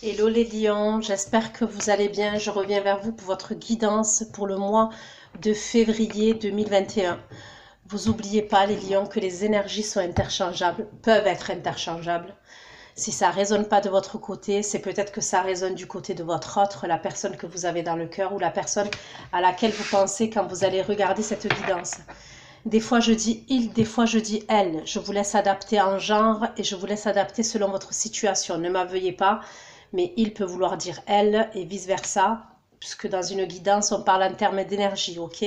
Hello les lions, j'espère que vous allez bien. Je reviens vers vous pour votre guidance pour le mois de février 2021. Vous n'oubliez pas les lions que les énergies sont interchangeables, peuvent être interchangeables. Si ça ne résonne pas de votre côté, c'est peut-être que ça résonne du côté de votre autre, la personne que vous avez dans le cœur ou la personne à laquelle vous pensez quand vous allez regarder cette guidance. Des fois je dis il, des fois je dis elle. Je vous laisse adapter en genre et je vous laisse adapter selon votre situation. Ne m'en veuillez pas, mais il peut vouloir dire elle et vice versa, puisque dans une guidance on parle en termes d'énergie, ok?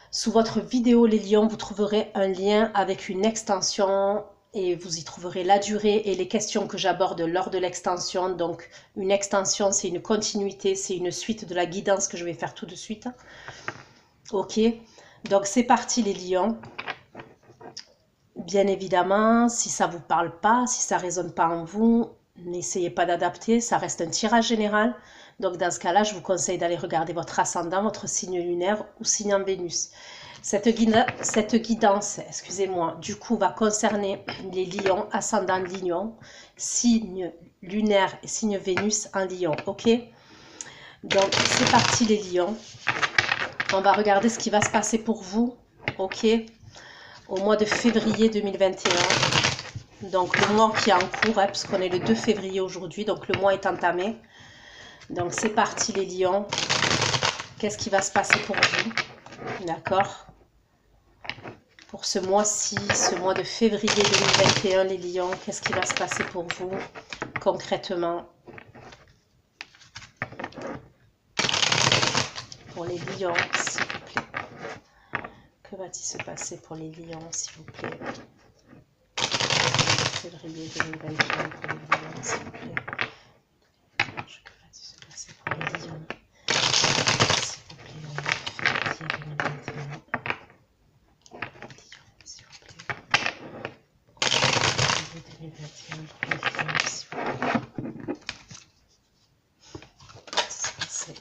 Sous votre vidéo les lions, vous trouverez un lien avec une extension et vous y trouverez la durée et les questions que j'aborde lors de l'extension. Donc une extension, c'est une continuité, c'est une suite de la guidance que je vais faire tout de suite. Ok, donc c'est parti les lions. Bien évidemment, si ça ne vous parle pas, si ça ne résonne pas en vous, n'essayez pas d'adapter, ça reste un tirage général. Donc dans ce cas-là, je vous conseille d'aller regarder votre ascendant, votre signe lunaire ou signe en Vénus. Cette guidance, excusez-moi, du coup va concerner les lions, ascendant lion, signe lunaire et signe Vénus en lion, ok? Donc c'est parti les lions. On va regarder ce qui va se passer pour vous, ok, au mois de février 2021. Donc le mois qui est en cours, hein, puisqu'on est le 2 février aujourd'hui, donc le mois est entamé. Donc c'est parti les lions. Qu'est-ce qui va se passer pour vous? D'accord? Pour ce mois-ci, ce mois de février 2021, les lions, qu'est-ce qui va se passer pour vous concrètement? Pour les lions, s'il vous plaît. Que va-t-il se passer pour les lions, s'il vous plaît? Février 2021 pour les lions, s'il vous plaît. Que va-t-il se passer pour les lions? S'il vous plaît, au mois de février 2021. S'il vous plaît. Février 2021 pour les lions, s'il vous plaît. Que va-t-il se passer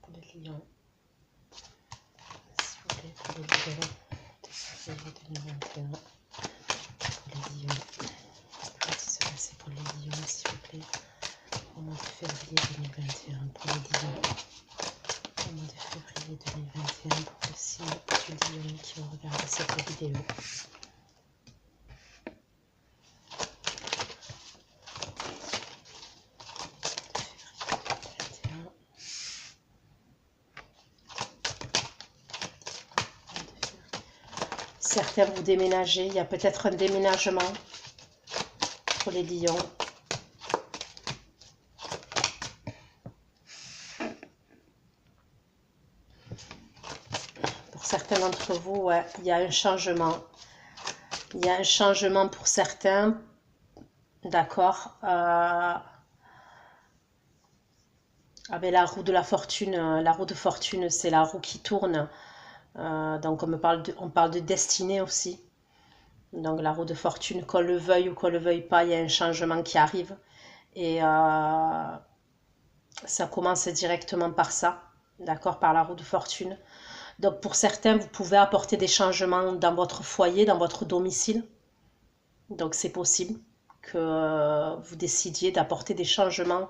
pour les lions? S'il vous plaît, pour les lions. Février 2021 pour les lions. Que va-t-il se passer pour les lions, s'il vous plaît? Au mois de février 2021 pour les lions. Au mois de février 2021 pour le signe du lion qui va regarder cette vidéo. Certains vous déménagez, il y a peut-être un déménagement pour les lions. Pour certains d'entre vous, ouais, il y a un changement. Il y a un changement pour certains, d'accord, avec la roue de la fortune. La roue de fortune, c'est la roue qui tourne. Donc on parle de destinée aussi. Donc la roue de fortune, qu'on le veuille ou qu'on le veuille pas, il y a un changement qui arrive. Et ça commence directement par ça, d'accord, par la roue de fortune. Donc pour certains, vous pouvez apporter des changements dans votre foyer, dans votre domicile. Donc c'est possible que vous décidiez d'apporter des changements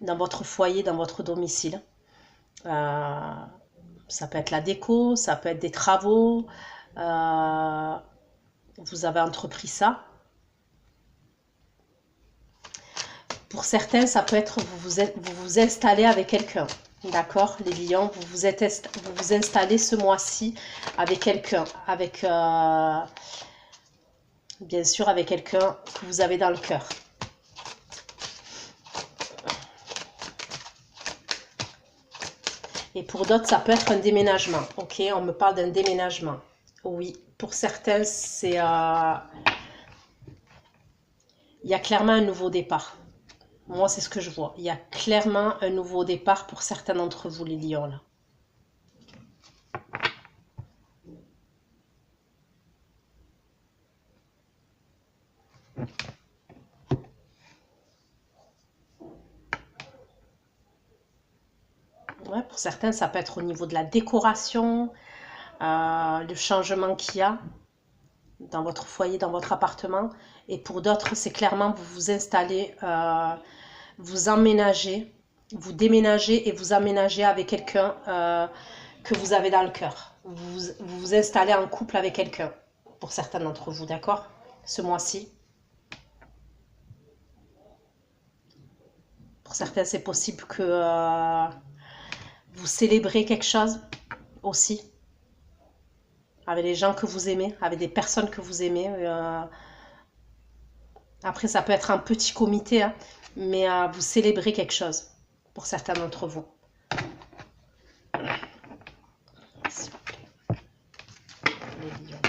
dans votre foyer, dans votre domicile. Ça peut être la déco, ça peut être des travaux. Vous avez entrepris ça. Pour certains, ça peut être vous vous installez avec quelqu'un. D'accord, les lions, vous vous installez ce mois-ci avec quelqu'un, avec bien sûr avec quelqu'un que vous avez dans le cœur. Et pour d'autres, ça peut être un déménagement. Ok, on me parle d'un déménagement. Oui, pour certains, c'est il y a clairement un nouveau départ. Moi, c'est ce que je vois. Il y a clairement un nouveau départ pour certains d'entre vous, les lions, là. Ouais, pour certains, ça peut être au niveau de la décoration, le changement qu'il y a. dans votre foyer, dans votre appartement. Et pour d'autres, c'est clairement vous vous installez, vous emménagez, vous déménagez et vous aménagez avec quelqu'un que vous avez dans le cœur. Vous vous installez en couple avec quelqu'un, pour certains d'entre vous, d'accord? Ce mois-ci. Pour certains, c'est possible que vous célébrez quelque chose aussi, avec les gens que vous aimez, avec des personnes que vous aimez. Après, ça peut être un petit comité, hein, mais vous célébrez quelque chose, pour certains d'entre vous. S'il vous plaît. Les lions.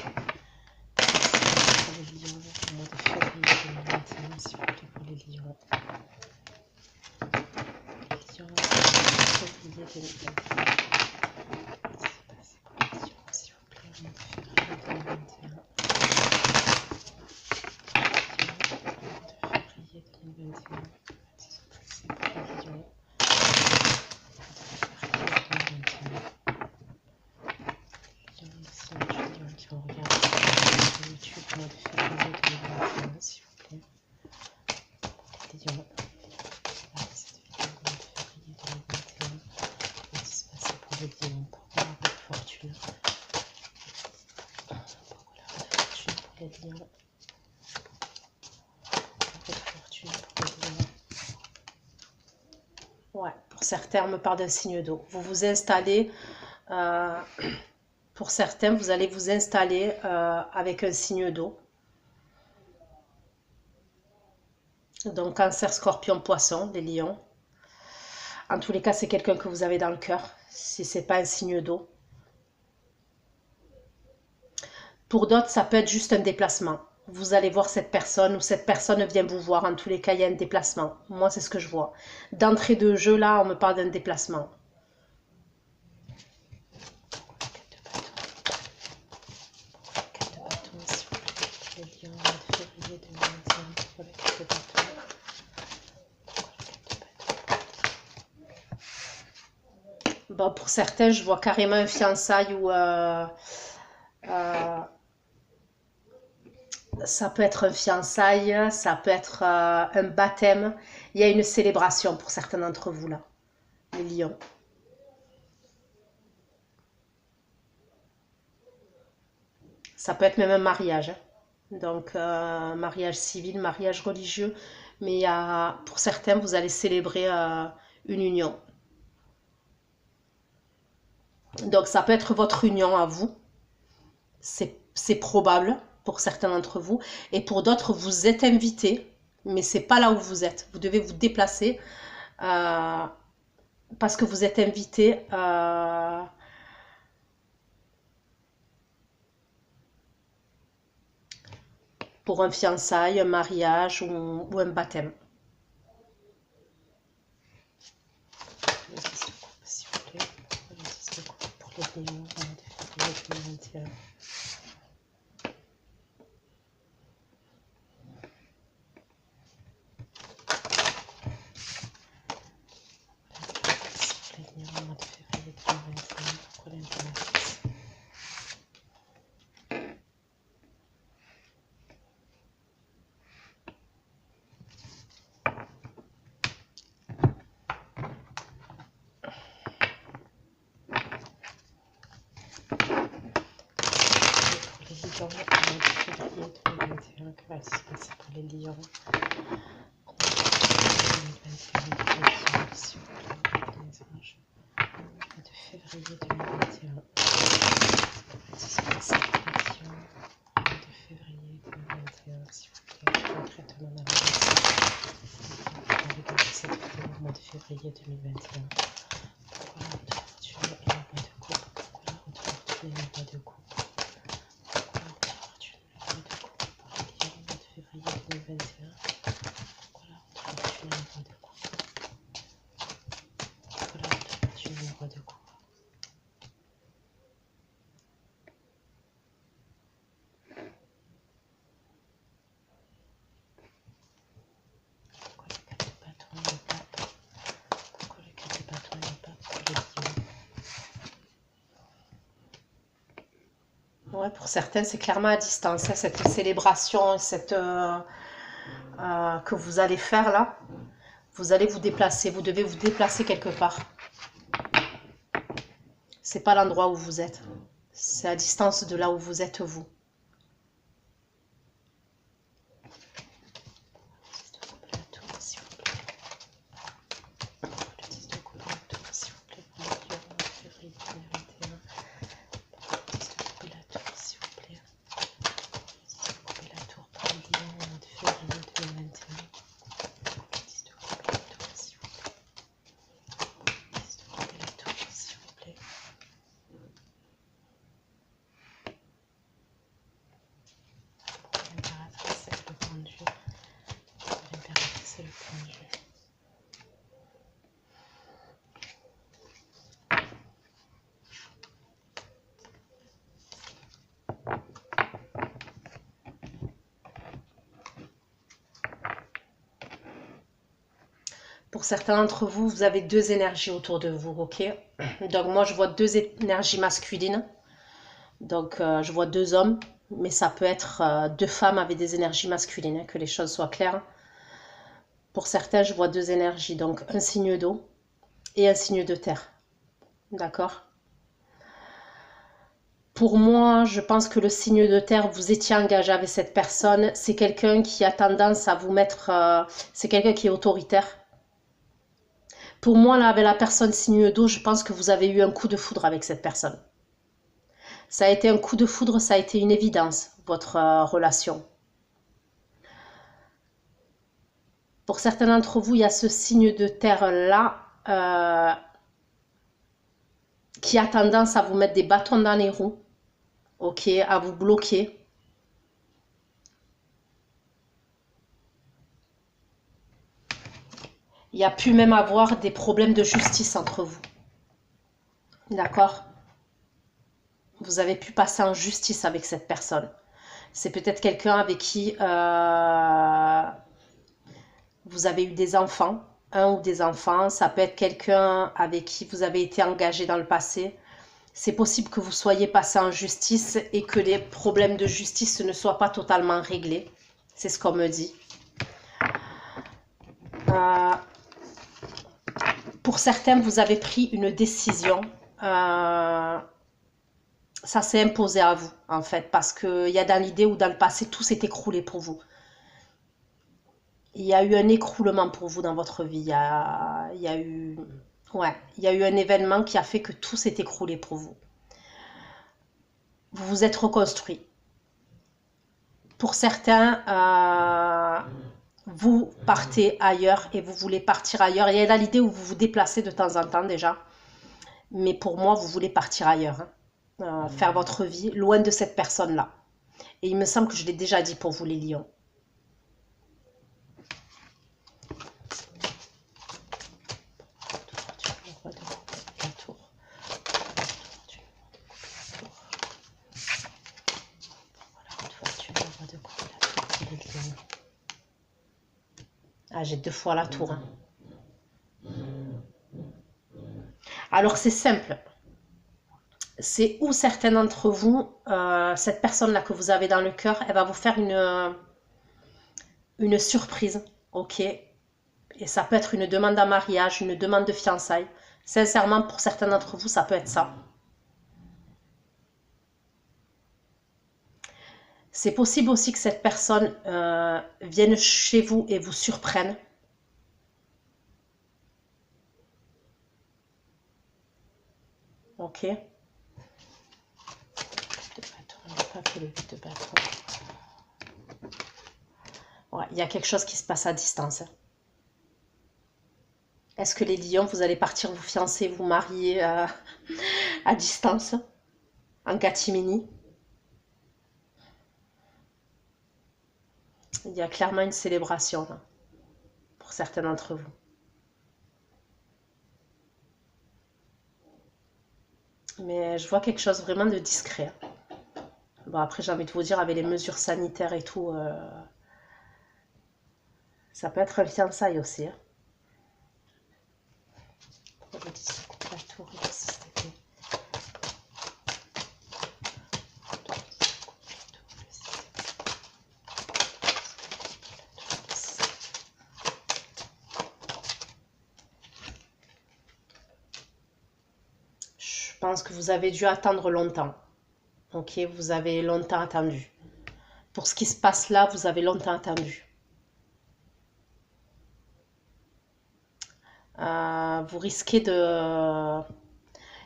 Pour les lions, au mois de février 2021, s'il vous plaît, pour les lions. Les lions, février 2021. S'il vous plaît, au mois de février 2021. Février 2021. C'est pour les lions. Qui vont regarder sur YouTube au mois de février 2021, s'il vous plaît. Les lions. Regardez cette vidéo au mois de février 2021. Qu'est-ce qui se passe pour les lions? Pourquoi la roue de fortune? Pourquoi la roue de fortune pour les lions? La roue de fortune pour les lions. Ouais, pour certains, on me parle d'un signe d'eau. Vous vous installez... pour certains, vous allez vous installer avec un signe d'eau. Donc, Cancer, Scorpion, Poisson, les lions. En tous les cas, c'est quelqu'un que vous avez dans le cœur, si ce n'est pas un signe d'eau. Pour d'autres, ça peut être juste un déplacement. Vous allez voir cette personne ou cette personne vient vous voir. En tous les cas, il y a un déplacement. Moi, c'est ce que je vois. D'entrée de jeu, là, on me parle d'un déplacement. Bon, pour certains, je vois carrément un fiançailles ou ça peut être un fiançailles, ça peut être un baptême. Il y a une célébration pour certains d'entre vous là, les lions. Ça peut être même un mariage, hein. Donc mariage civil, mariage religieux. Mais il y a, pour certains, vous allez célébrer une union. Donc ça peut être votre union à vous. C'est probable pour certains d'entre vous. Et pour d'autres, vous êtes invités, mais c'est pas là où vous êtes. Vous devez vous déplacer parce que vous êtes invité pour un fiançailles, un mariage ou un baptême. S'il vous plaît, pour les lions de février 2021. C'est pour les lions. De février 2021. De février 2021, s'il vous plaît. Concrètement, dans cette vidéo au mois de février 2021. Pourquoi la roue de fortune et la roue de coupe? Pourquoi la roue de fortune et la roue de coupe? Pourquoi la roue de fortune et la roue de coupe pour les lions au mois de février 2021? Pourquoi la roue de fortune et la roue de coupe? Pourquoi la roue de fortune et la roue de coupe? Ouais, pour certains, c'est clairement à distance, hein, cette célébration, que vous allez faire là. Vous allez vous déplacer, vous devez vous déplacer quelque part. C'est pas l'endroit où vous êtes. C'est à distance de là où vous êtes vous. Pour certains d'entre vous, vous avez deux énergies autour de vous, ok? Donc moi, je vois deux énergies masculines. Donc je vois deux hommes, mais ça peut être deux femmes avec des énergies masculines, hein, que les choses soient claires. Pour certains, je vois deux énergies, donc un signe d'eau et un signe de terre. D'accord? Pour moi, je pense que le signe de terre, vous étiez engagé avec cette personne. C'est quelqu'un qui a tendance à vous mettre... c'est quelqu'un qui est autoritaire. Pour moi, là, avec la personne signe d'eau, je pense que vous avez eu un coup de foudre avec cette personne. Ça a été un coup de foudre, ça a été une évidence, votre relation. Pour certains d'entre vous, il y a ce signe de terre-là qui a tendance à vous mettre des bâtons dans les roues, ok, à vous bloquer. Il y a pu même avoir des problèmes de justice entre vous. D'accord? Vous avez pu passer en justice avec cette personne. C'est peut-être quelqu'un avec qui vous avez eu des enfants, un ou des enfants. Ça peut être quelqu'un avec qui vous avez été engagé dans le passé. C'est possible que vous soyez passé en justice et que les problèmes de justice ne soient pas totalement réglés. C'est ce qu'on me dit. Pour certains, vous avez pris une décision. Ça s'est imposé à vous, en fait, parce qu'il y a dans l'idée où dans le passé, tout s'est écroulé pour vous. Il y a eu un écroulement pour vous dans votre vie. Il y a eu un événement qui a fait que tout s'est écroulé pour vous. Vous vous êtes reconstruit. Pour certains, vous partez ailleurs et vous voulez partir ailleurs. Il y a là l'idée où vous vous déplacez de temps en temps déjà. Mais pour moi, vous voulez partir ailleurs. Hein. Faire votre vie loin de cette personne-là. Et il me semble que je l'ai déjà dit pour vous, les lions. Ah, j'ai deux fois la tour. Hein. Alors, c'est simple. C'est où certains d'entre vous, cette personne-là que vous avez dans le cœur, elle va vous faire une surprise, ok? Et ça peut être une demande en mariage, une demande de fiançailles. Sincèrement, pour certains d'entre vous, ça peut être ça. C'est possible aussi que cette personne vienne chez vous et vous surprenne. Ok. Ouais, il y a quelque chose qui se passe à distance. Est-ce que les lions, vous allez partir vous fiancer, vous marier à distance, en catimini? Il y a clairement une célébration là, pour certains d'entre vous. Mais je vois quelque chose vraiment de discret. Bon, après, j'ai envie de vous dire, avec les mesures sanitaires et tout, ça peut être un fiançailles aussi. Hein. pense que vous avez dû attendre longtemps. Ok, vous avez longtemps attendu. Pour ce qui se passe là, vous avez longtemps attendu. Vous risquez de...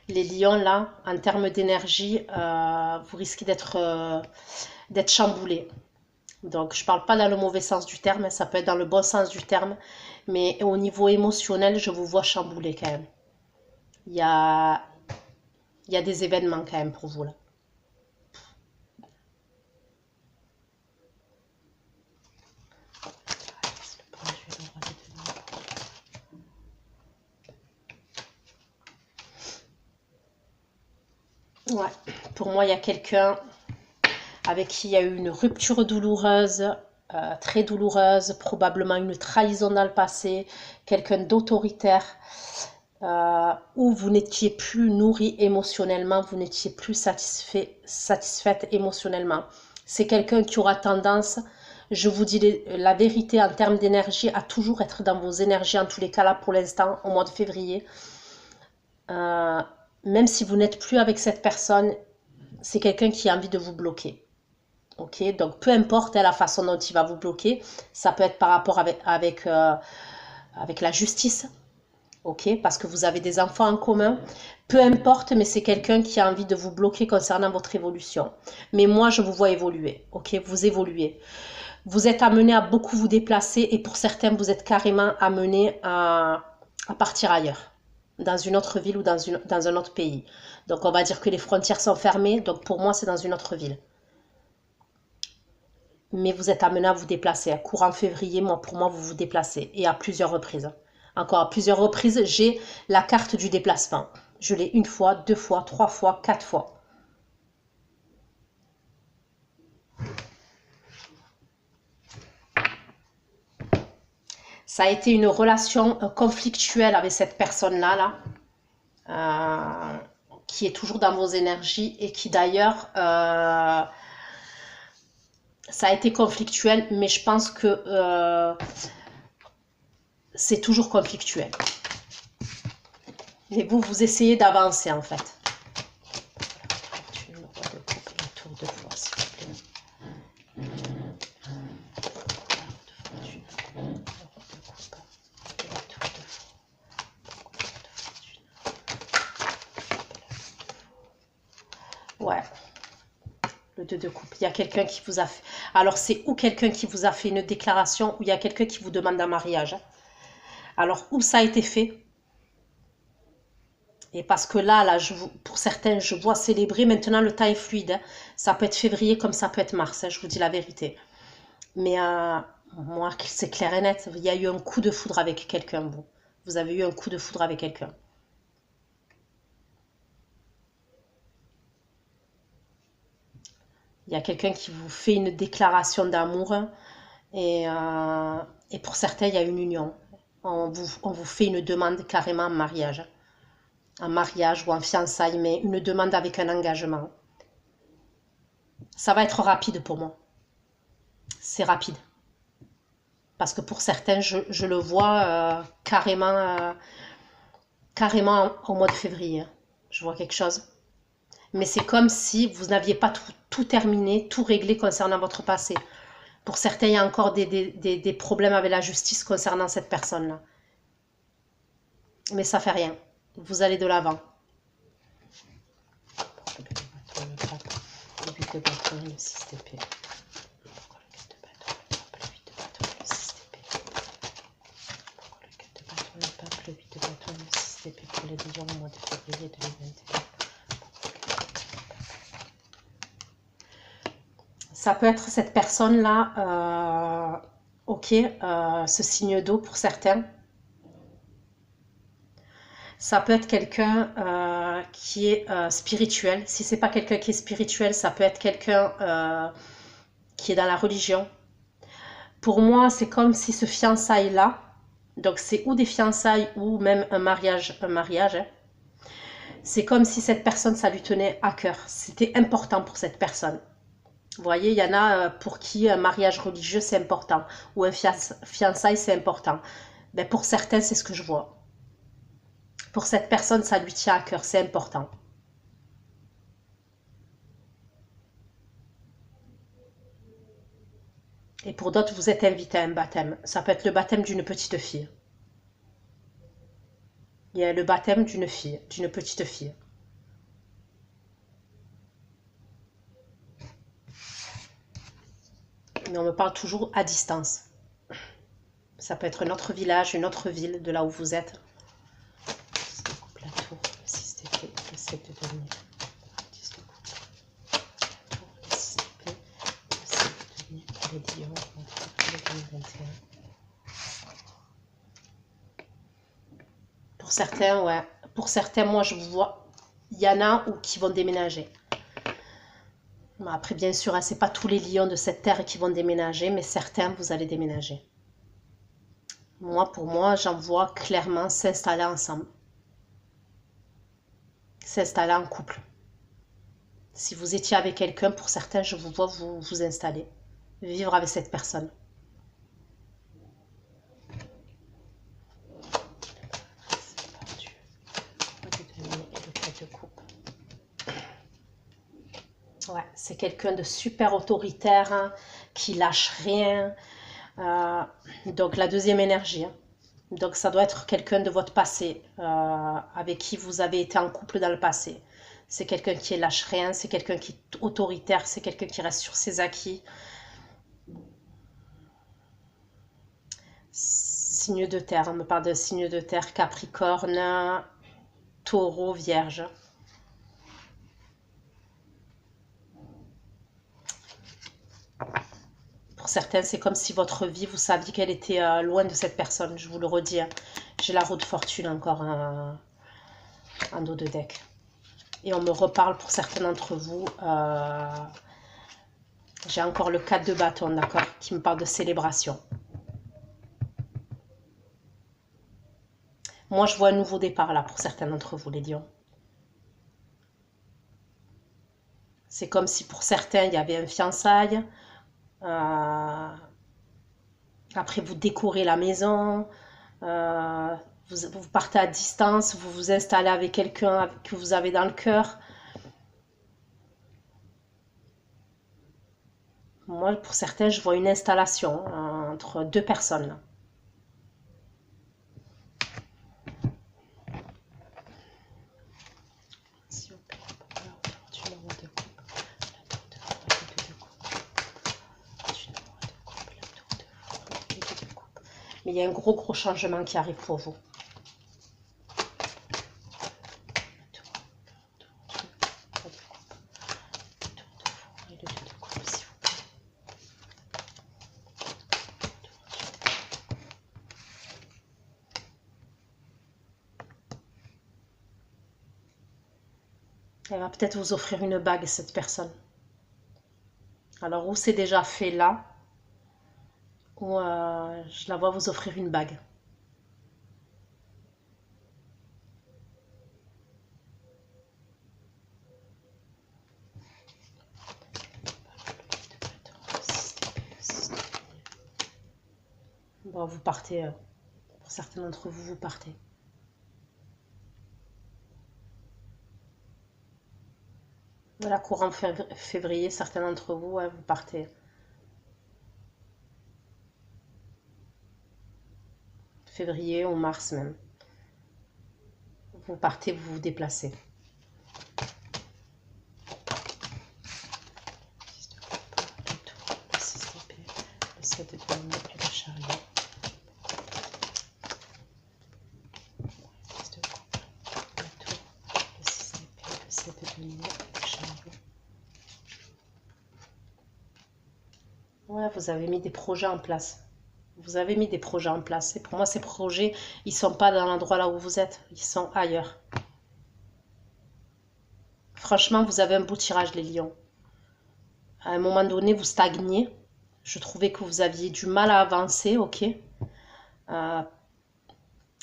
Les lions là, en termes d'énergie, vous risquez d'être chamboulé. Donc, je ne parle pas dans le mauvais sens du terme, ça peut être dans le bon sens du terme, mais au niveau émotionnel, je vous vois chamboulé quand même. Il y a des événements quand même pour vous là. Ouais, pour moi, il y a quelqu'un avec qui il y a eu une rupture douloureuse, très douloureuse, probablement une trahison dans le passé, quelqu'un d'autoritaire, où vous n'étiez plus nourri émotionnellement, vous n'étiez plus satisfaite émotionnellement. C'est quelqu'un qui aura tendance, je vous dis la vérité en termes d'énergie, à toujours être dans vos énergies, en tous les cas là pour l'instant, au mois de février. Même si vous n'êtes plus avec cette personne, c'est quelqu'un qui a envie de vous bloquer. Ok, donc peu importe la façon dont il va vous bloquer, ça peut être par rapport avec la justice, ok, parce que vous avez des enfants en commun, peu importe, mais c'est quelqu'un qui a envie de vous bloquer concernant votre évolution. Mais moi, je vous vois évoluer, ok, vous évoluez. Vous êtes amené à beaucoup vous déplacer et pour certains, vous êtes carrément amené à partir ailleurs, dans une autre ville ou dans un autre pays. Donc, on va dire que les frontières sont fermées, donc pour moi, c'est dans une autre ville. Mais vous êtes amené à vous déplacer. Courant février, pour moi, vous vous déplacez. Et à plusieurs reprises. Encore à plusieurs reprises, j'ai la carte du déplacement. Je l'ai une fois, 2 fois, 3 fois, 4 fois. Ça a été une relation conflictuelle avec cette personne-là, qui est toujours dans vos énergies et qui d'ailleurs... ça a été conflictuel, mais je pense que c'est toujours conflictuel. Mais vous essayez d'avancer en fait. Ouais. Le 2 de coupe. Il y a quelqu'un qui vous a fait... Alors, c'est ou quelqu'un qui vous a fait une déclaration, ou il y a quelqu'un qui vous demande un mariage. Alors, où ça a été fait? Et parce que là, pour certains, je vois célébrer. Maintenant, le temps est fluide. Ça peut être février comme ça peut être mars. Je vous dis la vérité. Mais moi, c'est clair et net. Il y a eu un coup de foudre avec quelqu'un. Bon, vous avez eu un coup de foudre avec quelqu'un. Il y a quelqu'un qui vous fait une déclaration d'amour et pour certains, il y a une union. On vous fait une demande carrément en mariage. En mariage ou en fiançailles, mais une demande avec un engagement. Ça va être rapide pour moi. C'est rapide. Parce que pour certains, je le vois carrément au mois de février. Je vois quelque chose. Mais c'est comme si vous n'aviez pas tout terminé, tout réglé concernant votre passé. Pour certains, il y a encore des problèmes avec la justice concernant cette personne-là. Mais ça fait rien. Vous allez de l'avant. Le 8 de bâton, le 6 d'épée. Pourquoi le 4 de bâton, le pape, le 8 de bâton, le 6 d'épée. Pourquoi le 4 de bâton, le pape, le 8 de bâton, le 6 d'épée pour les lions au mois de février 2021. Ça peut être cette personne-là, ok, ce signe d'eau pour certains. Ça peut être quelqu'un qui est spirituel. Si c'est pas quelqu'un qui est spirituel, ça peut être quelqu'un qui est dans la religion. Pour moi, c'est comme si ce fiançailles-là, donc c'est ou des fiançailles ou même un mariage, hein. C'est comme si cette personne, ça lui tenait à cœur. C'était important pour cette personne. Vous voyez, il y en a pour qui un mariage religieux, c'est important. Ou un fiançailles, c'est important. Ben, pour certains, c'est ce que je vois. Pour cette personne, ça lui tient à cœur, c'est important. Et pour d'autres, vous êtes invité à un baptême. Ça peut être le baptême d'une petite fille. Il y a le baptême d'une fille, d'une petite fille. Mais on me parle toujours à distance. Ça peut être un autre village, une autre ville de là où vous êtes. Le coupe la tour, le 6 d'épée, le 7 de denier, le 10 de coupe, la tour, le 6 d'épée, le 7 de denier, le lion, le 2021. Pour certains, ouais. Pour certains, moi, je vois, il y en a où qui vont déménager. Après, bien sûr, hein, ce n'est pas tous les lions de cette terre qui vont déménager, mais certains, vous allez déménager. Moi, pour moi, j'en vois clairement s'installer ensemble. S'installer en couple. Si vous étiez avec quelqu'un, pour certains, je vous vois vous installer. Vivre avec cette personne. Ouais, c'est quelqu'un de super autoritaire, hein, qui lâche rien. Donc la deuxième énergie. Hein. Donc ça doit être quelqu'un de votre passé, avec qui vous avez été en couple dans le passé. C'est quelqu'un qui lâche rien, c'est quelqu'un qui est autoritaire, c'est quelqu'un qui reste sur ses acquis. Signe de terre, on me parle de signe de terre, Capricorne, Taureau, Vierge. Pour certains, c'est comme si votre vie, vous saviez qu'elle était loin de cette personne. Je vous le redis. Hein. J'ai la roue de fortune encore en dos de deck. Et on me reparle pour certains d'entre vous. J'ai encore le 4 de bâton, d'accord, qui me parle de célébration. Moi, je vois un nouveau départ là pour certains d'entre vous, les lions. C'est comme si pour certains, il y avait un fiançailles. Après, vous décorez la maison. Vous partez à distance. Vous vous installez avec quelqu'un que vous avez dans le cœur. Moi, pour certains, je vois une installation entre deux personnes. Là. Mais il y a un gros changement qui arrive pour vous. Elle va peut-être vous offrir une bague, cette personne. Alors, où c'est déjà fait là, ou je la vois vous offrir une bague. Bon, vous partez, pour certains d'entre vous, vous partez. Voilà, courant février, certains d'entre vous, ouais, vous partez. Février ou mars même. Vous partez, vous vous déplacez. Le 6 d'épée, le 7 de denier et le chariot. Le 6 de coupe, la tour, le 6 d'épée, le 7 de denier et le chariot. Ouais, vous avez mis des projets en place. Vous avez mis des projets en place. Et pour moi, ces projets, ils ne sont pas dans l'endroit là où vous êtes. Ils sont ailleurs. Franchement, vous avez un beau tirage, les lions. À un moment donné, vous stagnez. Je trouvais que vous aviez du mal à avancer, ok.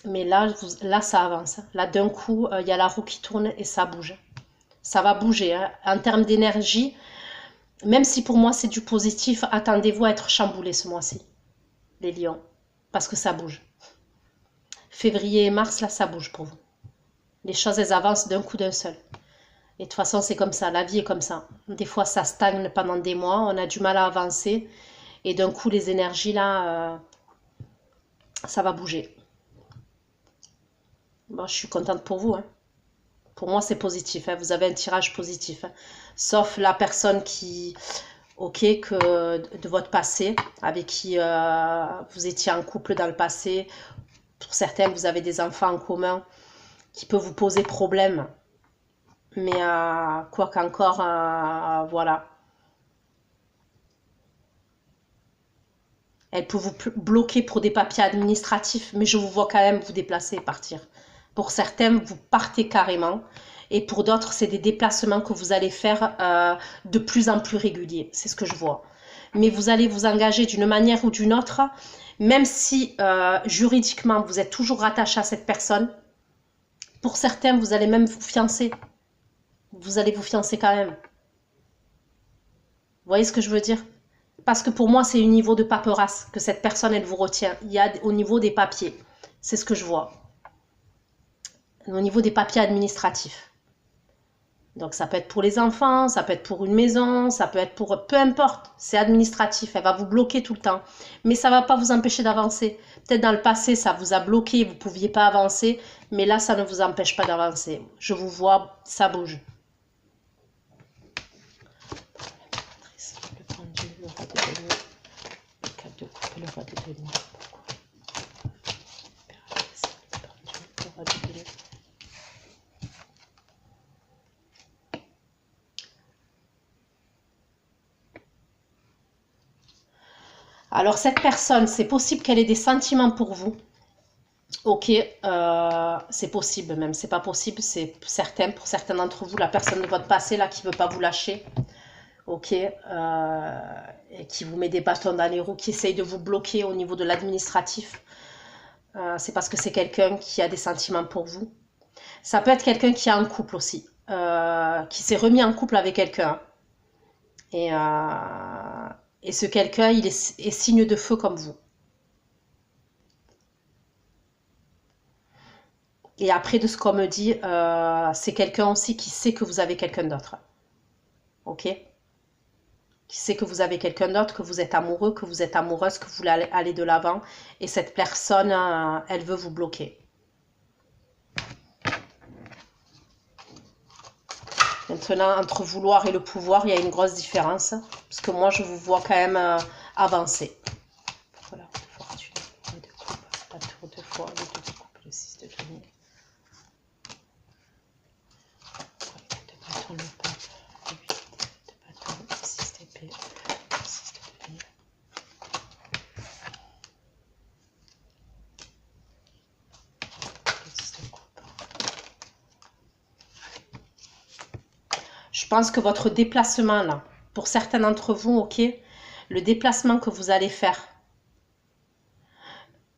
Mais là, ça avance. Là, d'un coup, il y a la roue qui tourne et ça bouge. Ça va bouger. Hein. En termes d'énergie, même si pour moi, c'est du positif, attendez-vous à être chamboulé ce mois-ci. Les lions, parce que ça bouge. Février et mars, là, ça bouge pour vous. Les choses, elles avancent d'un coup d'un seul. Et de toute façon, c'est comme ça, la vie est comme ça. Des fois, ça stagne pendant des mois, on a du mal à avancer. Et d'un coup, les énergies, là, ça va bouger. Bon, je suis contente pour vous, hein. Pour moi, c'est positif, hein. Vous avez un tirage positif, hein. Sauf la personne qui, ok, que de votre passé, avec qui vous étiez en couple dans le passé. Pour certains, vous avez des enfants en commun qui peut vous poser problème. Mais quoi qu'encore, voilà. Elle peut vous bloquer pour des papiers administratifs, mais je vous vois quand même vous déplacer et partir. Pour certains, vous partez carrément. Et pour d'autres, c'est des déplacements que vous allez faire de plus en plus réguliers. C'est ce que je vois. Mais vous allez vous engager d'une manière ou d'une autre, même si juridiquement, vous êtes toujours rattaché à cette personne. Pour certains, vous allez même vous fiancer. Vous allez vous fiancer quand même. Vous voyez ce que je veux dire? Parce que pour moi, c'est au niveau de paperasse que cette personne, elle vous retient. Il y a au niveau des papiers. C'est ce que je vois. Au niveau des papiers administratifs. Donc ça peut être pour les enfants, ça peut être pour une maison, ça peut être pour... Peu importe, c'est administratif, elle va vous bloquer tout le temps. Mais ça ne va pas vous empêcher d'avancer. Peut-être dans le passé, ça vous a bloqué, vous ne pouviez pas avancer, mais là, ça ne vous empêche pas d'avancer. Je vous vois, ça bouge. Le pendule, le roi de denier, le 4 de coupe et le roi de denier. Le roi de denier. Alors cette personne, c'est possible qu'elle ait des sentiments pour vous. Ok, c'est possible même, c'est pas possible, c'est certain. Pour certains d'entre vous, la personne de votre passé là qui veut pas vous lâcher, ok, et qui vous met des bâtons dans les roues, qui essaye de vous bloquer au niveau de l'administratif, c'est parce que c'est quelqu'un qui a des sentiments pour vous. Ça peut être quelqu'un qui est en couple aussi, qui s'est remis en couple avec quelqu'un. Et ce quelqu'un, il est signe de feu comme vous. Et après, de ce qu'on me dit, c'est quelqu'un aussi qui sait que vous avez quelqu'un d'autre. Ok? Qui sait que vous avez quelqu'un d'autre, que vous êtes amoureux, que vous êtes amoureuse, que vous voulez aller de l'avant. Et cette personne, elle veut vous bloquer. Maintenant, entre vouloir et le pouvoir, il y a une grosse différence. Parce que moi, je vous vois quand même avancer. Voilà, fortune, de coupe, la tour de fois, le 2 de coupe, le 6 de denier. De bâton, le pape, le 8 de bâton, le 6 d'épée, le 6 de denier. Le 10 de coupe. Je pense que votre déplacement là, pour certains d'entre vous, ok, le déplacement que vous allez faire,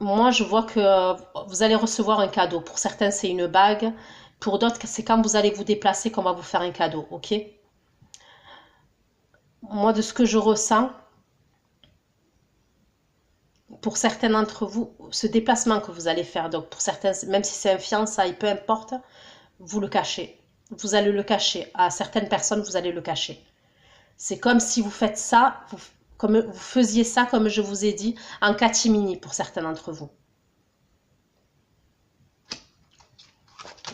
moi je vois que vous allez recevoir un cadeau. Pour certains c'est une bague, pour d'autres c'est quand vous allez vous déplacer qu'on va vous faire un cadeau, ok. Moi de ce que je ressens, pour certains d'entre vous, ce déplacement que vous allez faire, donc pour certains, même si c'est un fiançailles, peu importe, vous le cachez. Vous allez le cacher. À certaines personnes, vous allez le cacher. C'est comme si vous faites ça, comme vous faisiez ça, comme je vous ai dit, en catimini pour certains d'entre vous.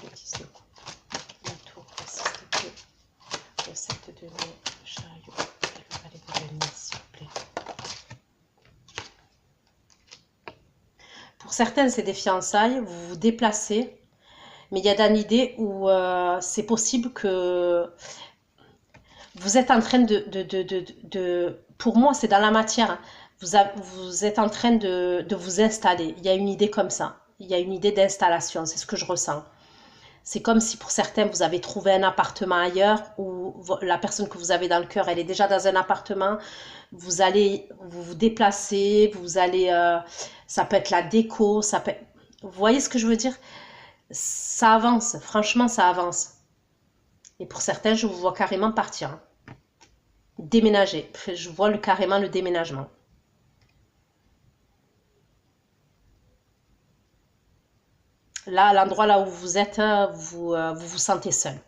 Le 10 de coupe, la tour, le 6 de pied, le 7 de denier, le chariot et le valet de denier, s'il vous plaît. Pour certains, c'est des fiançailles, vous vous déplacez, mais il y a dans l'idée où c'est possible que vous êtes en train pour moi, c'est dans la matière, vous êtes en train de vous installer. Il y a une idée comme ça, il y a une idée d'installation, c'est ce que je ressens. C'est comme si pour certains, vous avez trouvé un appartement ailleurs, ou la personne que vous avez dans le cœur, elle est déjà dans un appartement, vous allez vous déplacer, vous allez, ça peut être la déco, ça peut être, vous voyez ce que je veux dire? Ça avance, franchement, ça avance. Et pour certains, je vous vois carrément partir. Déménager. Je vois carrément le déménagement. Là, à l'endroit là où vous êtes, vous sentez seul.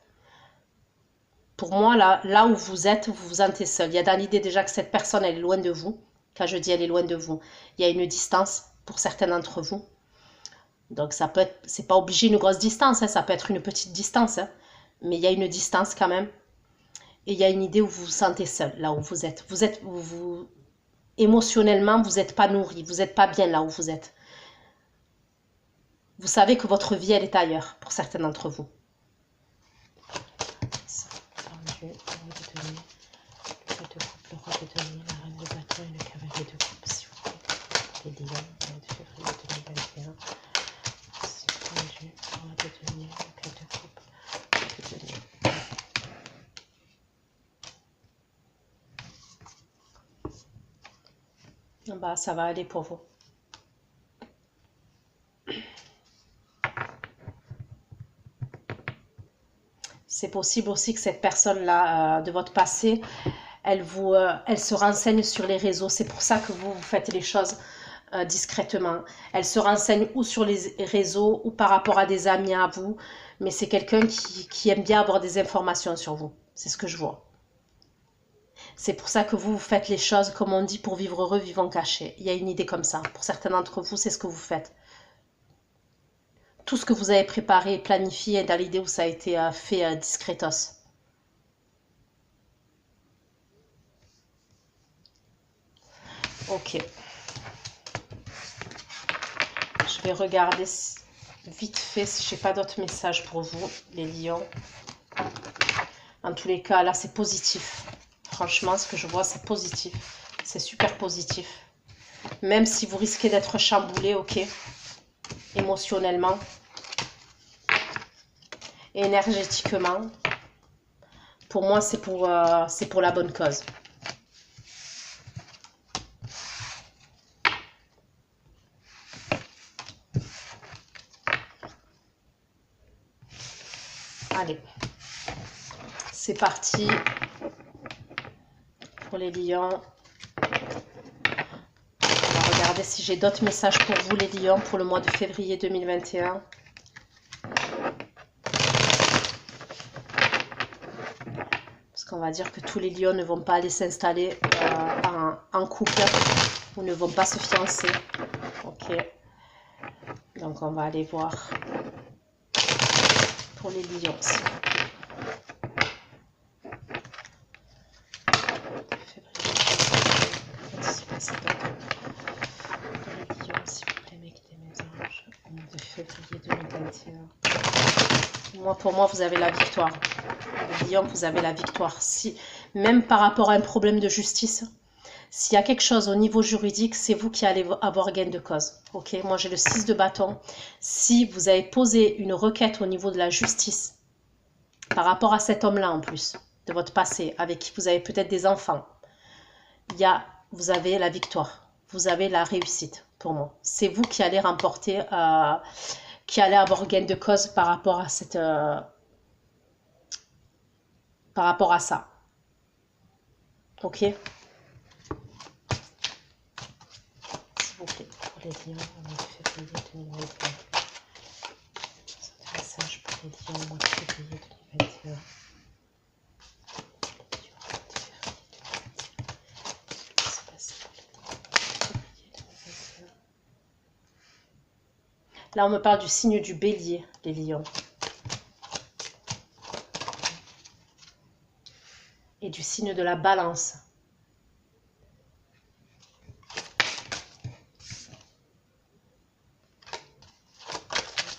Pour moi, là où vous êtes, vous vous sentez seul. Il y a dans l'idée déjà que cette personne, elle est loin de vous. Quand je dis elle est loin de vous, il y a une distance pour certains d'entre vous. Donc ça peut être, c'est pas obligé une grosse distance, hein, ça peut être une petite distance, hein, mais il y a une distance quand même. Et il y a une idée où vous vous sentez seul, là où vous êtes. Émotionnellement, vous n'êtes pas nourri, vous n'êtes pas bien là où vous êtes. Vous savez que votre vie, elle est ailleurs, pour certains d'entre vous. Le roi de coupe, le roi de denier, la reine de bâton et le cavalier de coupe, s'il vous plaît. Les lions, le mois de février 2021. Le roi de denier, le cas de coupe, le roi de denier. Bah, ça va aller pour vous. C'est possible aussi que cette personne-là de votre passé, elle se renseigne sur les réseaux. C'est pour ça que vous faites les choses discrètement. Elle se renseigne ou sur les réseaux ou par rapport à des amis à vous. Mais c'est quelqu'un qui aime bien avoir des informations sur vous. C'est ce que je vois. C'est pour ça que vous faites les choses, comme on dit, pour vivre heureux, vivant caché. Il y a une idée comme ça. Pour certains d'entre vous, c'est ce que vous faites. Tout ce que vous avez préparé et planifié est dans l'idée où ça a été fait discretos. Ok. Je vais regarder vite fait si je n'ai pas d'autres messages pour vous, les lions. En tous les cas, là, c'est positif. Franchement, ce que je vois, c'est positif. C'est super positif. Même si vous risquez d'être chamboulé, ok, émotionnellement, énergétiquement, pour moi, c'est pour la bonne cause. Allez, c'est parti pour les lions. On va regarder si j'ai d'autres messages pour vous, les lions, pour le mois de février 2021. Parce qu'on va dire que tous les lions ne vont pas aller s'installer en couple ou ne vont pas se fiancer. Ok. Donc on va aller voir pour les lions, s'il vous plaît. Février 2021. Pour moi, vous avez la victoire. Les lions, vous avez la victoire. Si, même par rapport à un problème de justice, s'il y a quelque chose au niveau juridique, c'est vous qui allez avoir gain de cause. Ok, moi j'ai le 6 de bâton. Si vous avez posé une requête au niveau de la justice, par rapport à cet homme-là en plus, de votre passé, avec qui vous avez peut-être des enfants, vous avez la victoire. Vous avez la réussite pour moi. C'est vous qui allez remporter, qui allez avoir gain de cause par rapport à par rapport à ça. Ok. S'il vous plaît, pour les lions, au mois de février 2021. Un message pour les lions au mois de février 2021. Là, on me parle du signe du bélier, les lions. Et du signe de la balance.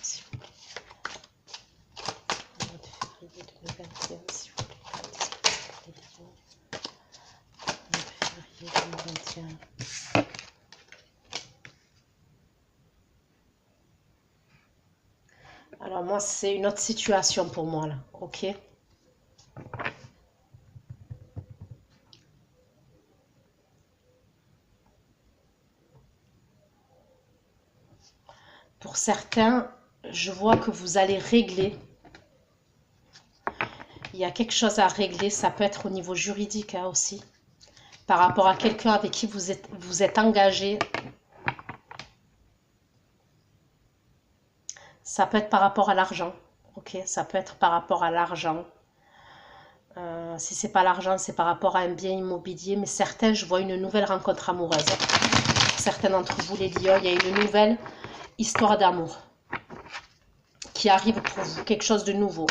S'il vous plaît. Au mois de février 2021, s'il vous plaît. Les lions. Au mois de février 2021. Alors moi, c'est une autre situation pour moi, là. Ok. Pour certains, je vois que vous allez régler. Il y a quelque chose à régler. Ça peut être au niveau juridique hein, aussi. Par rapport à quelqu'un avec qui vous êtes engagé. Ça peut être par rapport à l'argent. Ok, ça peut être par rapport à l'argent. Si c'est pas l'argent, c'est par rapport à un bien immobilier. Mais certains, je vois une nouvelle rencontre amoureuse. Certains d'entre vous, les lions, il y a une nouvelle histoire d'amour qui arrive pour vous. Quelque chose de nouveau.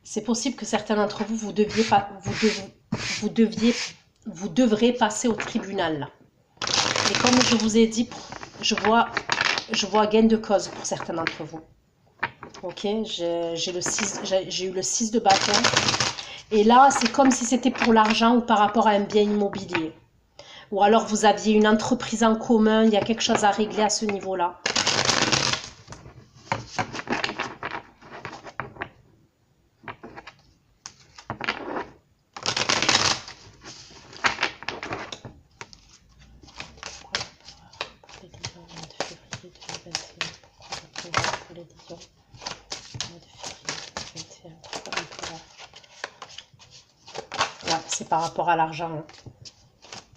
C'est possible que certains d'entre vous, vous devrez passer au tribunal là. Et comme je vous ai dit, je vois gain de cause pour certains d'entre vous. Ok, j'ai eu le 6 de bâton. Et là, c'est comme si c'était pour l'argent ou par rapport à un bien immobilier. Ou alors vous aviez une entreprise en commun, il y a quelque chose à régler à ce niveau-là. C'est par rapport à l'argent.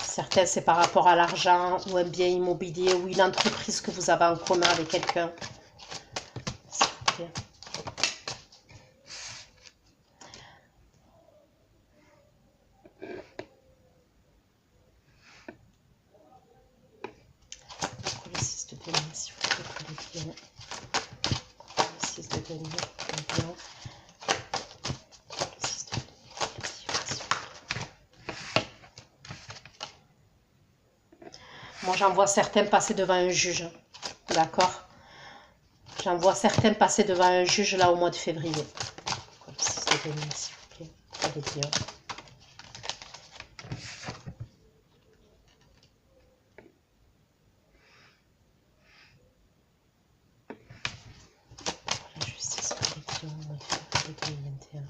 Certains, c'est par rapport à l'argent ou un bien immobilier ou une entreprise que vous avez en commun avec quelqu'un. Le 6 de denier, s'il vous plaît, pour les lions. Le 6 de denier pour les lions. Moi, j'en vois certains passer devant un juge. D'accord? J'en vois certains passer devant un juge là au mois de février. Le 6 de denier, s'il vous plaît, pour les lions. La justice pour les lions au mois de février 2021.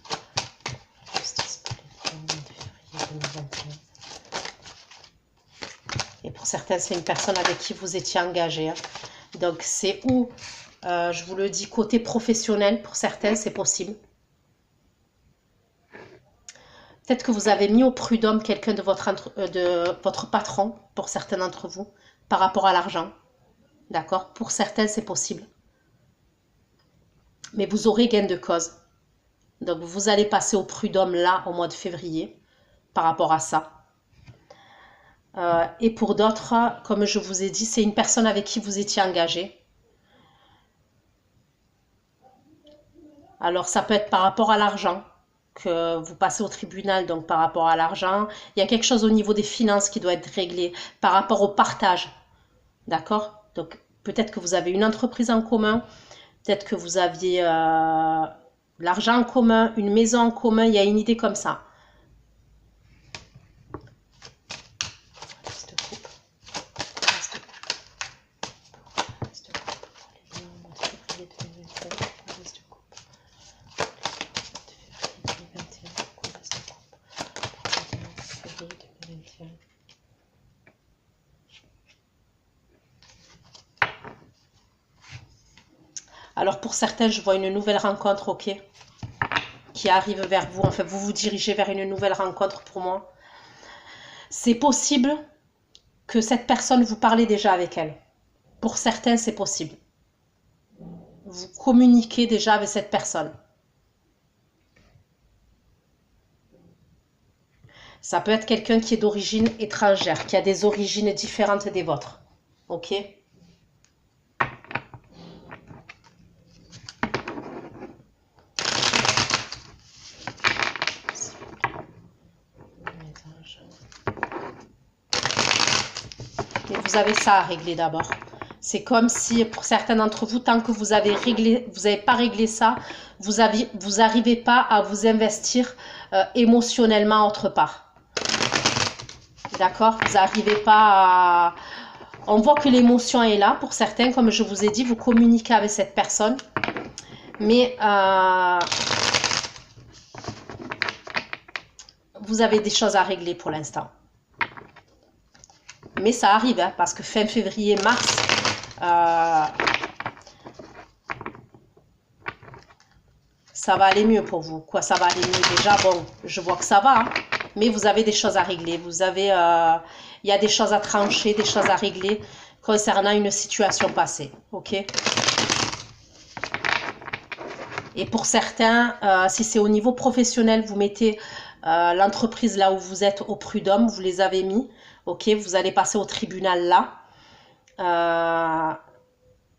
La justice pour les lions au mois de février 2021. Et pour certains, c'est une personne avec qui vous étiez engagé. Hein. Donc, c'est où, je vous le dis, côté professionnel, pour certains, c'est possible. Peut-être que vous avez mis au prud'homme quelqu'un de votre patron, pour certains d'entre vous, par rapport à l'argent. D'accord? Pour certains, c'est possible. Mais vous aurez gain de cause. Donc, vous allez passer au prud'homme là, au mois de février, par rapport à ça. Et pour d'autres, comme je vous ai dit, c'est une personne avec qui vous étiez engagé. Alors, ça peut être par rapport à l'argent que vous passez au tribunal, donc par rapport à l'argent. Il y a quelque chose au niveau des finances qui doit être réglé par rapport au partage. D'accord? Donc, peut-être que vous avez une entreprise en commun, peut-être que vous aviez l'argent en commun, une maison en commun, il y a une idée comme ça. Alors pour certains, je vois une nouvelle rencontre, ok, qui arrive vers vous. Enfin, vous vous dirigez vers une nouvelle rencontre pour moi. C'est possible que cette personne, vous parlez déjà avec elle. Pour certains, c'est possible. Vous communiquez déjà avec cette personne. Ça peut être quelqu'un qui est d'origine étrangère, qui a des origines différentes des vôtres. Ok ? Mais vous avez ça à régler d'abord. C'est comme si, pour certains d'entre vous, tant que vous avez réglé, vous n'avez pas réglé ça, vous n'arrivez pas à vous investir émotionnellement autre part. D'accord? Vous n'arrivez pas à... On voit que l'émotion est là. Pour certains, comme je vous ai dit, vous communiquez avec cette personne. Mais vous avez des choses à régler pour l'instant. Mais ça arrive, hein, parce que fin février, mars, ça va aller mieux pour vous. Quoi, ça va aller mieux déjà? Bon, je vois que ça va, hein, mais vous avez des choses à régler. Vous avez, il y a des choses à trancher, des choses à régler concernant une situation passée. Ok? Et pour certains, si c'est au niveau professionnel, vous mettez l'entreprise là où vous êtes au prud'homme, vous les avez mis. Ok? Vous allez passer au tribunal là.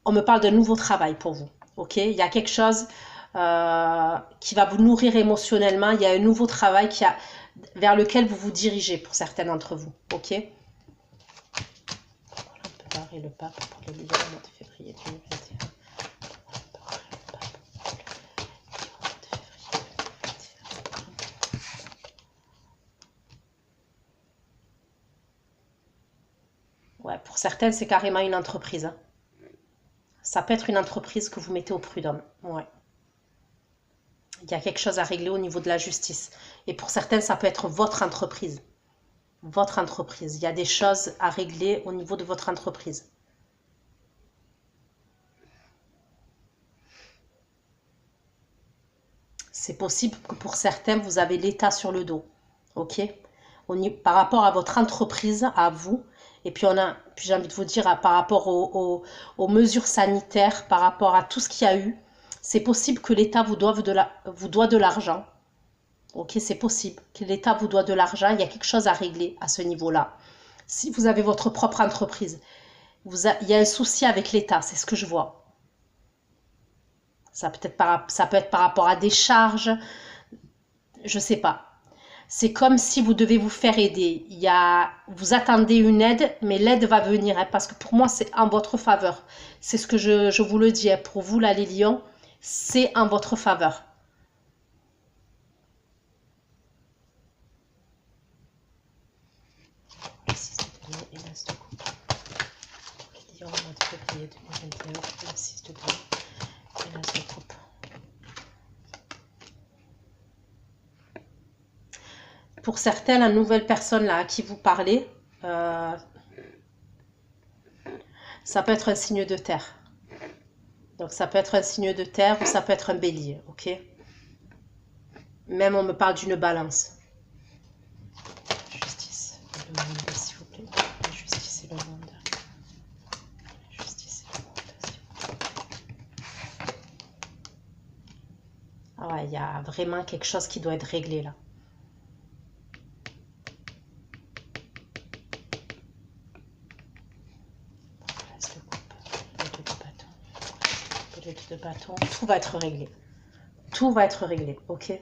On me parle d'un nouveau travail pour vous. Ok? Il y a quelque chose qui va vous nourrir émotionnellement. Il y a un nouveau travail vers lequel vous vous dirigez pour certains d'entre vous. Ok? On peut barrer le pape pour le lion au mois de février 2021. Ouais, pour certaines, c'est carrément une entreprise. Hein. Ça peut être une entreprise que vous mettez au prud'homme. Ouais. Il y a quelque chose à régler au niveau de la justice. Et pour certaines, ça peut être votre entreprise. Votre entreprise. Il y a des choses à régler au niveau de votre entreprise. C'est possible que pour certains, vous avez l'État sur le dos. Ok? Par rapport à votre entreprise, à vous, et puis j'ai envie de vous dire par rapport aux mesures sanitaires, par rapport à tout ce qu'il y a eu, c'est possible que l'État vous doit de l'argent. Ok, c'est possible que l'État vous doit de l'argent. Il y a quelque chose à régler à ce niveau-là. Si vous avez votre propre entreprise, il y a un souci avec l'État, c'est ce que je vois. Ça peut être par rapport à des charges, je ne sais pas. C'est comme si vous devez vous faire aider. Vous attendez une aide, mais l'aide va venir. Hein, parce que pour moi, c'est en votre faveur. C'est ce que je vous le dis. Hein, pour vous, là, les lions, c'est en votre faveur. Pour certains, la nouvelle personne là à qui vous parlez, ça peut être un signe de terre. Donc ça peut être un signe de terre ou ça peut être un bélier, ok? Même on me parle d'une balance. Justice, le monde, s'il vous plaît. La justice et le monde. La justice et le monde, s'il vous plaît. Ah ouais, il y a vraiment quelque chose qui doit être réglé là. De bâton, tout va être réglé. Tout va être réglé, ok?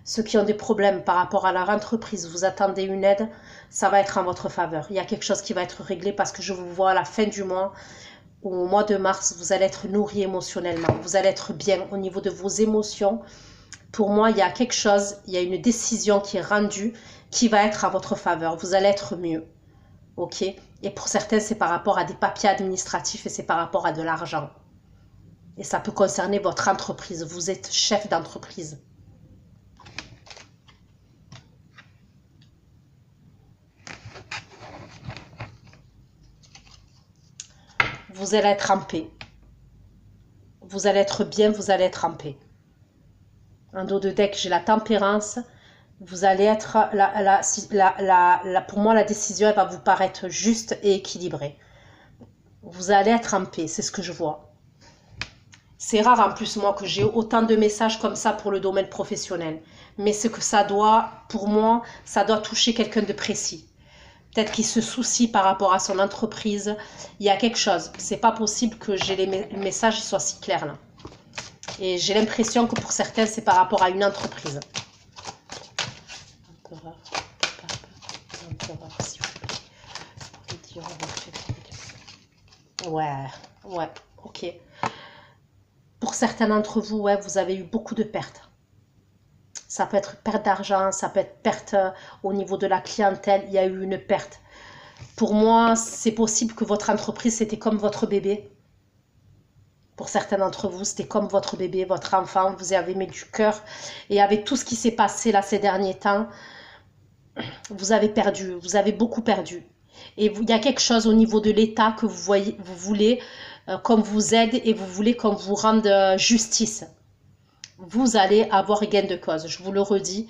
Ceux qui ont des problèmes par rapport à leur entreprise, vous attendez une aide, ça va être en votre faveur. Il y a quelque chose qui va être réglé parce que je vous vois à la fin du mois, ou au mois de mars, vous allez être nourri émotionnellement. Vous allez être bien au niveau de vos émotions. Pour moi, il y a quelque chose, il y a une décision qui est rendue qui va être à votre faveur. Vous allez être mieux, ok? Et pour certains, c'est par rapport à des papiers administratifs et c'est par rapport à de l'argent. Et ça peut concerner votre entreprise. Vous êtes chef d'entreprise. Vous allez être en paix. Vous allez être bien, vous allez être en paix. En dos de deck, j'ai la tempérance. Vous allez être... pour moi, la décision, elle va vous paraître juste et équilibrée. Vous allez être en paix, c'est ce que je vois. C'est rare en plus, moi, que j'ai autant de messages comme ça pour le domaine professionnel. Mais ce que ça doit, pour moi, ça doit toucher quelqu'un de précis. Peut-être qu'il se soucie par rapport à son entreprise. Il y a quelque chose. C'est pas possible que les messages soient si clairs là. Et j'ai l'impression que pour certains, c'est par rapport à une entreprise. Ouais, ouais, ok. Pour certains d'entre vous, ouais, vous avez eu beaucoup de pertes. Ça peut être perte d'argent, ça peut être perte au niveau de la clientèle, il y a eu une perte. Pour moi, c'est possible que votre entreprise, c'était comme votre bébé. Pour certains d'entre vous, c'était comme votre bébé, votre enfant, vous y avez mis du cœur. Et avec tout ce qui s'est passé là ces derniers temps, vous avez perdu, vous avez beaucoup perdu. Et il y a quelque chose au niveau de l'État que vous voulez comme vous aide et vous voulez qu'on vous rende justice. Vous allez avoir gain de cause, je vous le redis.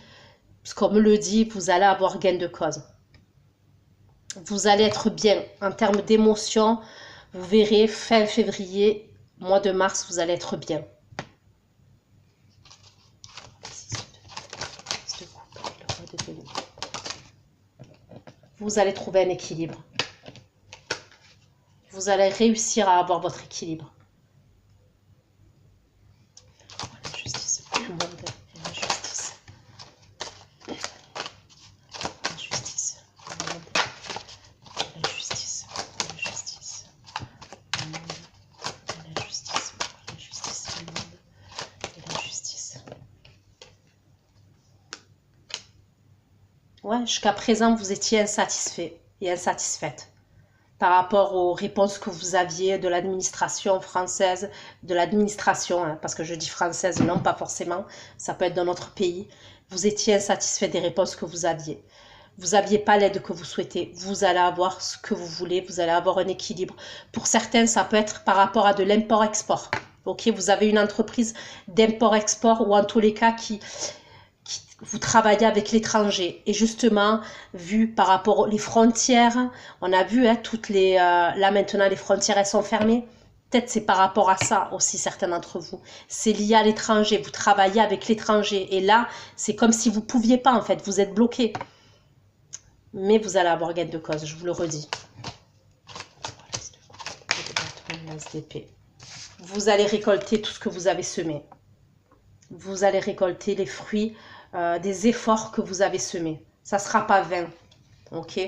comme le dit, vous allez avoir gain de cause. Vous allez être bien en termes d'émotions. Vous verrez, fin février, mois de mars, vous allez être bien. Vous allez trouver un équilibre. Vous allez réussir à avoir votre équilibre. La justice, le monde et la justice. La justice, le monde et la justice. La justice, le monde et la justice. La justice, le monde et la justice. Ouais, jusqu'à présent, vous étiez insatisfait et insatisfaite par rapport aux réponses que vous aviez de l'administration française, de l'administration, hein, parce que je dis française, non, pas forcément, ça peut être dans notre pays. Vous étiez insatisfait des réponses que vous aviez. Vous n'aviez pas l'aide que vous souhaitez. Vous allez avoir ce que vous voulez, vous allez avoir un équilibre. Pour certains, ça peut être par rapport à de l'import-export. Ok, vous avez une entreprise d'import-export ou en tous les cas vous travaillez avec l'étranger. Et justement, vu par rapport aux frontières, on a vu, hein, là maintenant, les frontières, elles sont fermées. Peut-être c'est par rapport à ça aussi, certains d'entre vous. C'est lié à l'étranger, vous travaillez avec l'étranger. Et là, c'est comme si vous ne pouviez pas, en fait, vous êtes bloqué. Mais vous allez avoir gain de cause, je vous le redis. Vous allez récolter tout ce que vous avez semé. Vous allez récolter les fruits des efforts que vous avez semés. Ça ne sera pas vain. Ok?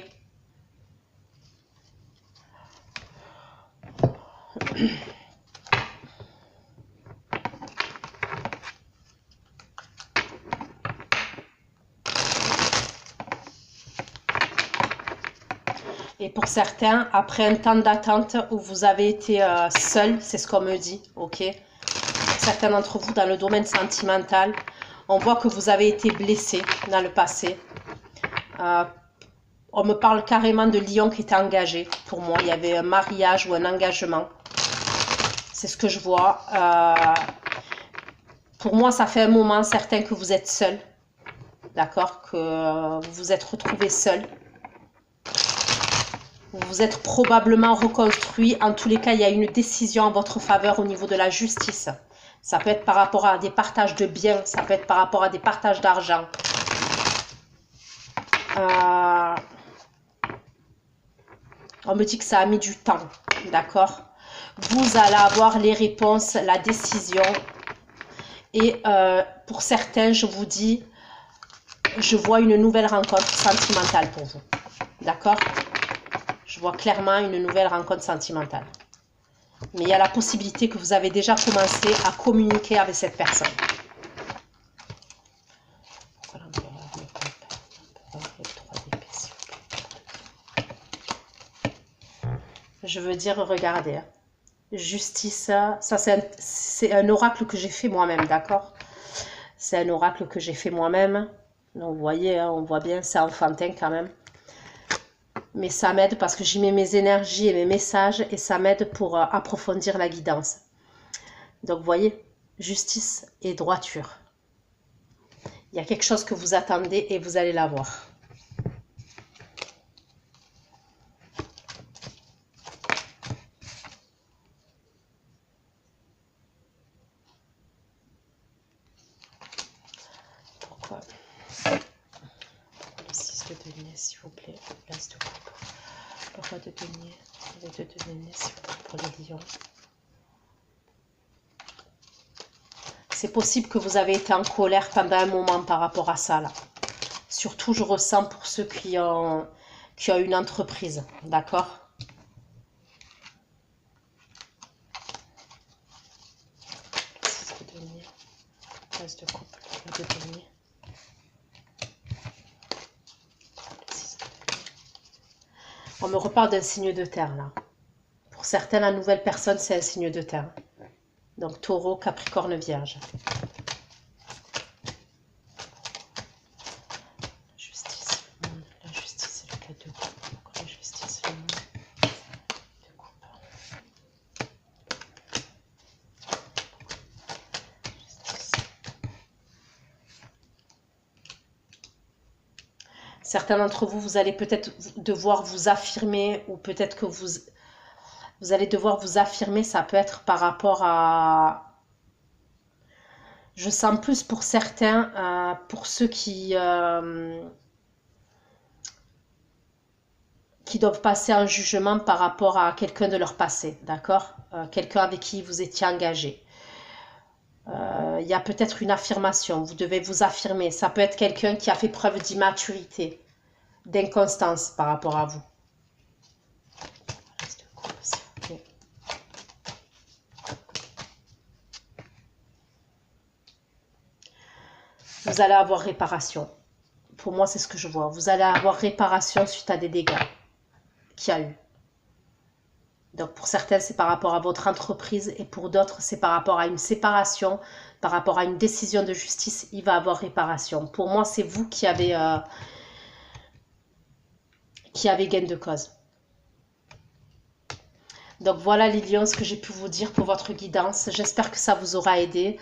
Et pour certains, après un temps d'attente où vous avez été seul, c'est ce qu'on me dit, ok? Pour certains d'entre vous, dans le domaine sentimental, on voit que vous avez été blessé dans le passé. On me parle carrément de lion qui était engagé. Pour moi, il y avait un mariage ou un engagement. C'est ce que je vois. Pour moi, ça fait un moment certain que vous êtes seul. D'accord? Que vous vous êtes retrouvé seul. Vous vous êtes probablement reconstruit. En tous les cas, il y a une décision en votre faveur au niveau de la justice. Ça peut être par rapport à des partages de biens. Ça peut être par rapport à des partages d'argent. On me dit que ça a mis du temps. D'accord? Vous allez avoir les réponses, la décision. Et pour certains, je vous dis, je vois une nouvelle rencontre sentimentale pour vous. D'accord? Je vois clairement une nouvelle rencontre sentimentale. Mais il y a la possibilité que vous avez déjà commencé à communiquer avec cette personne. Je veux dire, regardez. Justice, ça c'est un oracle que j'ai fait moi-même, d'accord? C'est un oracle que j'ai fait moi-même. Donc vous voyez, hein, on voit bien, c'est enfantin quand même. Mais ça m'aide parce que j'y mets mes énergies et mes messages et ça m'aide pour approfondir la guidance. Donc vous voyez, justice et droiture. Il y a quelque chose que vous attendez et vous allez l'avoir. Pourquoi? Le 6 de denier, s'il vous plaît. L'as de coupe. Le roi de denier. Le 2 de denier, s'il vous plaît, pour les lions. C'est possible que vous avez été en colère pendant un moment par rapport à ça, là. Surtout, je ressens pour ceux qui ont une entreprise, d'accord? De couple, de denier. On me reparle d'un signe de terre, là. Pour certains, la nouvelle personne, c'est un signe de terre. Donc, taureau, capricorne, vierge. Justice, le monde. La justice, c'est le 4 de coupe. Pourquoi la justice, le monde de coupe? Justice. Certains d'entre vous, vous allez peut-être devoir vous affirmer, ou peut-être que vous allez devoir vous affirmer. Ça peut être par rapport à... Je sens plus pour certains, pour ceux qui doivent passer un jugement par rapport à quelqu'un de leur passé, d'accord? Quelqu'un avec qui vous étiez engagé. Il y a peut-être une affirmation, vous devez vous affirmer. Ça peut être quelqu'un qui a fait preuve d'immaturité, d'inconstance par rapport à vous. Vous allez avoir réparation. Pour moi, c'est ce que je vois. Vous allez avoir réparation suite à des dégâts qu'il y a eu. Donc pour certains, c'est par rapport à votre entreprise, et pour d'autres, c'est par rapport à une séparation, par rapport à une décision de justice, il va avoir réparation. Pour moi, c'est vous qui avez gain de cause. Donc voilà les lions, ce que j'ai pu vous dire pour votre guidance. J'espère que ça vous aura aidé.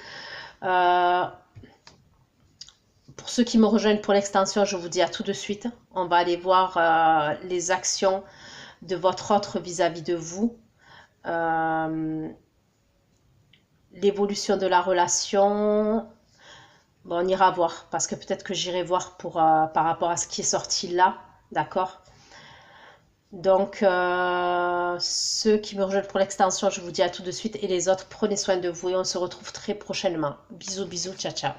Pour ceux qui me rejoignent pour l'extension, je vous dis à tout de suite. On va aller voir les actions de votre autre vis-à-vis de vous. L'évolution de la relation. Bon, on ira voir, parce que peut-être que j'irai voir par rapport à ce qui est sorti là. D'accord? Donc, ceux qui me rejoignent pour l'extension, je vous dis à tout de suite. Et les autres, prenez soin de vous et on se retrouve très prochainement. Bisous, bisous, ciao, ciao.